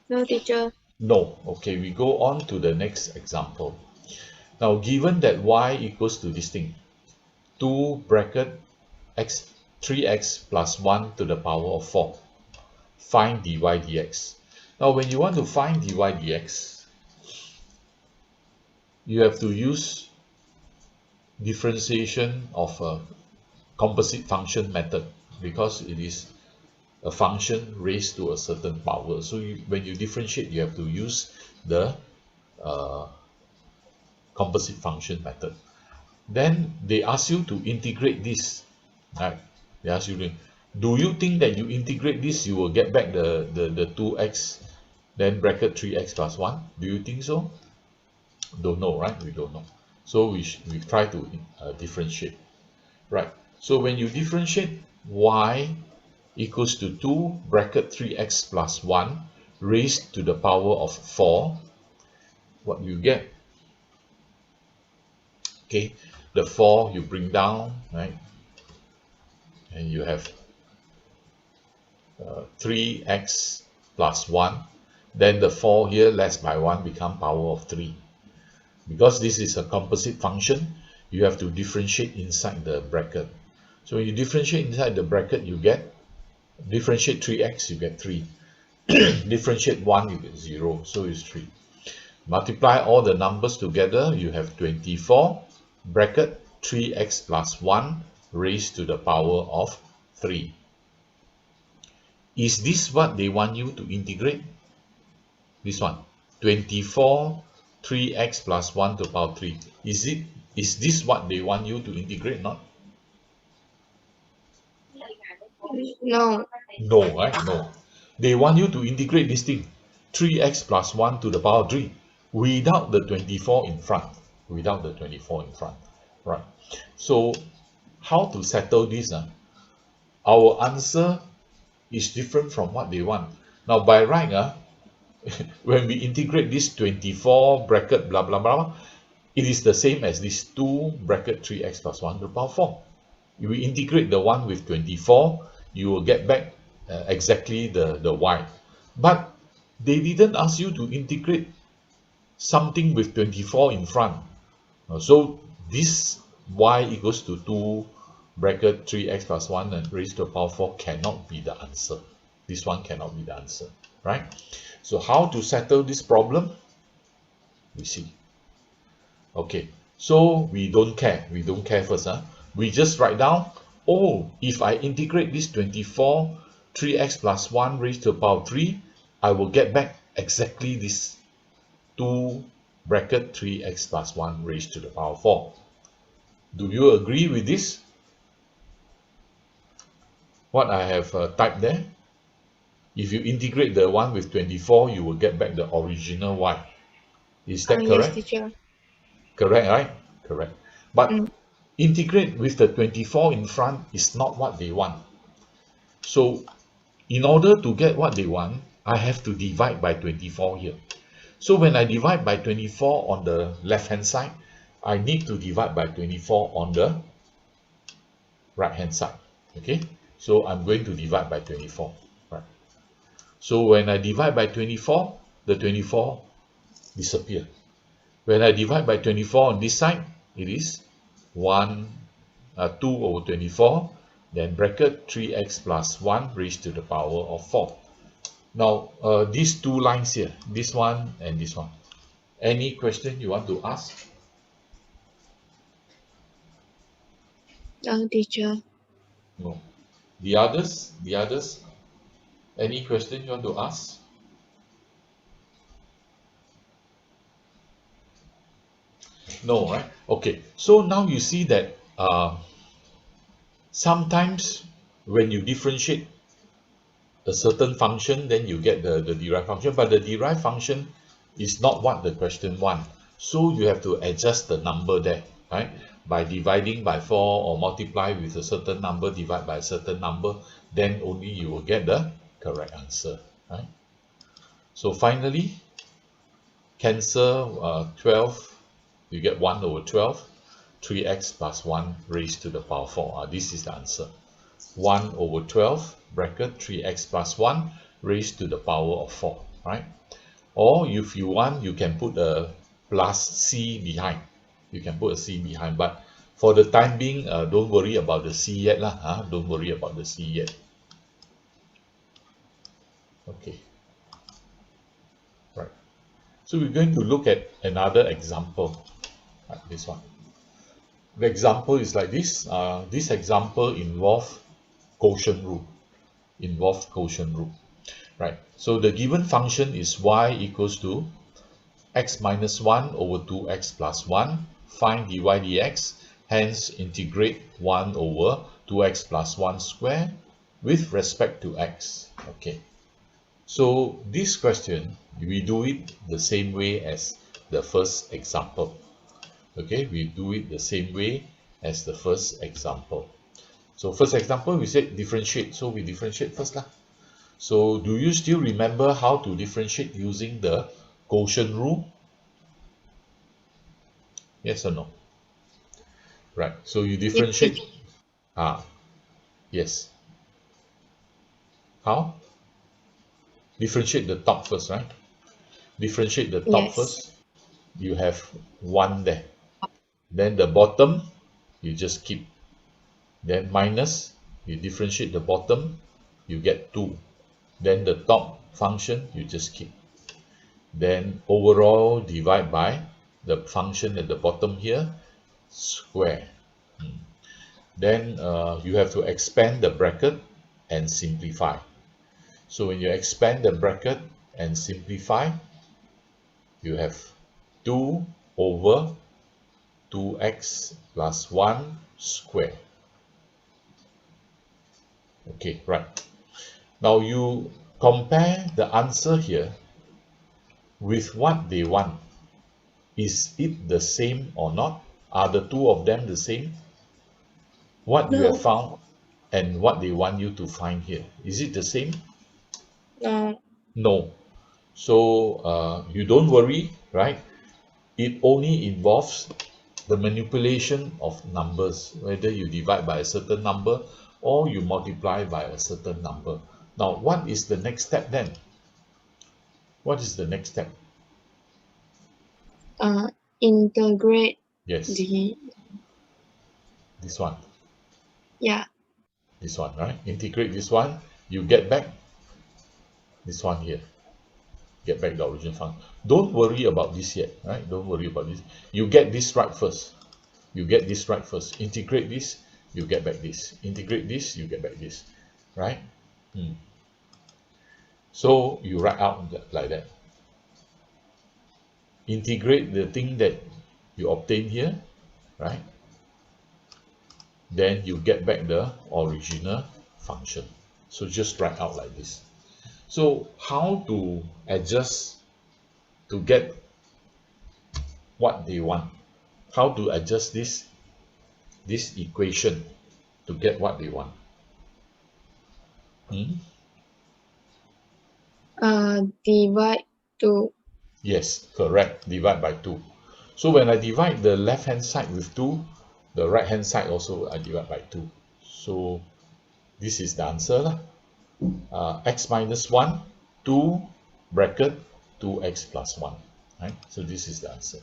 No, teacher. No. Okay, we go on to the next example. Now, given that y equals to this thing, 2 bracket x 3x plus 1 to the power of 4. Find dy dx. Now, when you want to find dy dx, you have to use differentiation of a composite function method because it is a function raised to a certain power. So when you differentiate, you have to use the uh, composite function method. Then they ask you to integrate this, right? They ask you to, do you think that you integrate this, you will get back the 2x, then bracket 3x plus 1? Do you think so? Don't know, right? We don't know. So we try to differentiate, right? So when you differentiate y equals to 2 bracket 3x plus 1 raised to the power of 4, what you get? Okay, the 4 you bring down, right? And you have 3x plus 1. Then the 4 here less by 1 become power of 3. Because this is a composite function, you have to differentiate inside the bracket. So when you differentiate inside the bracket, you get, differentiate 3x, you get 3. Differentiate 1, you get 0, so it's 3. Multiply all the numbers together, you have 24 bracket 3x plus 1 raised to the power of 3. Is this what they want you to integrate? This one, 24 3x plus 1 to the power 3. Is this what they want you to integrate? Not? No. No, right? No. They want you to integrate this thing, 3x plus 1 to the power 3, without the 24 in front. Without the 24 in front. Right. So how to settle this? Our answer is different from what they want. Now by right, when we integrate this 24 bracket blah blah blah, it is the same as this 2 bracket 3x plus 1 to the power 4. If we integrate the one with 24, you will get back exactly the y. But they didn't ask you to integrate something with 24 in front. So this y equals to 2 bracket 3x plus 1 and raised to the power 4 cannot be the answer. This one cannot be the answer, right? So how to settle this problem? We see. Okay, so we don't care. We don't care first. We just write down, oh, if I integrate this 24, 3x plus 1 raised to the power 3, I will get back exactly this 2 bracket 3x plus 1 raised to the power 4. Do you agree with this? What I have typed there? If you integrate the one with 24, you will get back the original y. Is that Yes, correct? teacher. Correct, right? Correct. But Mm. integrate with the 24 in front is not what they want. So in order to get what they want, I have to divide by 24 here. So when I divide by 24 on the left hand side, I need to divide by 24 on the right hand side. Okay, so I'm going to divide by 24. Right. So when I divide by 24, the 24 disappear. When I divide by 24 on this side, it is 2 over 24, then bracket 3x plus 1 raised to the power of 4. Now, these two lines here, this one and this one. Any question you want to ask? No, teacher. No. The others, any question you want to ask? No, right? Okay, so now you see that sometimes when you differentiate a certain function, then you get the derived function, but the derived function is not what the question wants. So you have to adjust the number there, right? By dividing by 4 or multiply with a certain number, divide by a certain number, then only you will get the correct answer, right? So finally, cancel 12, you get 1 over 12, 3x plus 1 raised to the power 4. This is the answer. 1 over 12 bracket 3x plus 1 raised to the power of 4. right? Or if you want, you can put a plus c behind. You can put a c behind, but for the time being, don't worry about the c yet lah. Don't worry about the c yet. Okay, right. So we're going to look at another example, like this one. The example is like this. This example involves quotient rule. Involves quotient rule, right? So the given function is y equals to x minus 1 over 2x plus 1. Find dy dx. Hence integrate 1 over 2x plus 1 square with respect to x. Okay. So this question, we do it the same way as the first example. Okay, we do it the same way as the first example. So first example, we said differentiate. So we differentiate first lah. So do you still remember how to differentiate using the quotient rule? Yes or no? Right. So you Yes, differentiate. teacher. Ah, yes. How? Differentiate the top first, right? Differentiate the top Yes. first. You have 1 there. Then the bottom, you just keep. Then minus, you differentiate the bottom, you get 2. Then the top function, you just keep. Then overall divide by the function at the bottom here, square. Then you have to expand the bracket and simplify. So when you expand the bracket and simplify, you have 2 over 2x plus 1 square. Okay, right. Now you compare the answer here with what they want. Is it the same or not? Are the two of them the same? What you have No. found and what they want you to find here. Is it the same? No. No. So you don't worry, right? It only involves the manipulation of numbers, whether you divide by a certain number or you multiply by a certain number. Now, what is the next step then? What is the next step? Uh, integrate Yes, the, this one. yeah. This one, right? Integrate this one, you get back this one here. Get back the original function. Don't worry about this yet, right? Don't worry about this. You get this right first. You get this right first. Integrate this, you get back this. Integrate this, you get back this, right? So you write out like that. Integrate the thing that you obtain here, right? Then you get back the original function. So just write out like this. So how to adjust to get what they want? How to adjust this equation to get what they want? Hmm? Divide to, Yes, correct. Divide by 2. So when I divide the left hand side with 2, the right hand side also I divide by 2. So this is the answer lah. X minus 1, 2 bracket 2x plus 1. Right? So this is the answer.